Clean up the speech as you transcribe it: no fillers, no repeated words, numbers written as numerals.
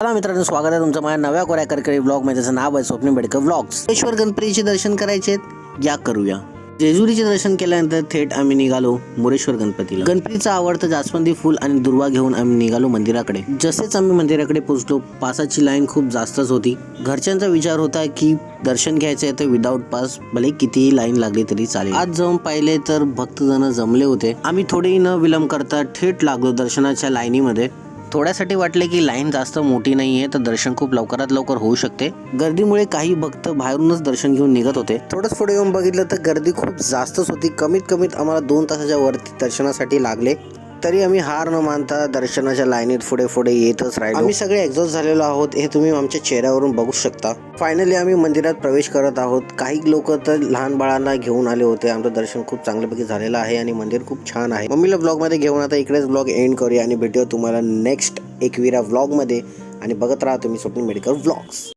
चला मित्रांनो, स्वागत आहे तुमचं माझ्या नव्या कोऱ्याकरकरी ब्लॉग मध्ये. त्याचं नाव आहे स्वप्नील बेडकर व्लॉग्स. मुरेश्वर गणपतीचे दर्शन करायचे या करूया. जेजुरीचे दर्शन केल्यानंतर थेट आम्ही निघालो मुरेश्वर गणपतीला. गणपतीचा आवडतं जास्वंदी फुल आणि दुर्वा घेऊन आम्ही निघालो मंदिराकडे. जसेच आम्ही मंदिराकडे पोहोचलो, पासाची लाईन खूप जास्तच होती. घरच्यांचा विचार होता की दर्शन घ्यायचं आहे तर विदाऊट पास भले कितीही लाईन लागली तरी चालेल. आज जाऊन पाहिले तर भक्तजण जमले होते. आम्ही थोडेही न विलंब करता थेट लागलो दर्शनाच्या लाईनीमध्ये. थोड्यासाठी वाटले की लाईन जास्त मोठी नाहीये तर दर्शन खूप लवकरात लवकर होऊ शकते. गर्दीमुळे काही भक्त बाहेरूनच दर्शन घेऊन निघत होते. थोडंच पुढे येऊन बघितलं तर गर्दी खूप जास्तच होती. कमीत कमीत आम्हाला 2 तासाच्या वरती दर्शनासाठी लागले. तरी आम्ही हार न मानता दर्शनाच्या लाईनीत पुढे येतच राहिलो. आम्ही सगळे एक्झॉस्ट झालेलो आहोत, हे तुम्ही आमच्या चेहऱ्यावरून बघू शकता. फायनली आम्ही मंदिरात प्रवेश करत आहोत. काही लोक तर लहान बाळांना घेऊन आले होते. आमचं दर्शन खूप चांगल्यापैकी झालेलं आहे आणि मंदिर खूप छान आहे. मम्मीला ब्लॉग मध्ये घेऊन आता इकडेच ब्लॉग एंड करूया आणि भेटूया तुम्हाला नेक्स्ट एकविरा व्लॉग मध्ये. आणि बघत राहा तुम्ही स्वप्नील बेडकर व्लॉग्स.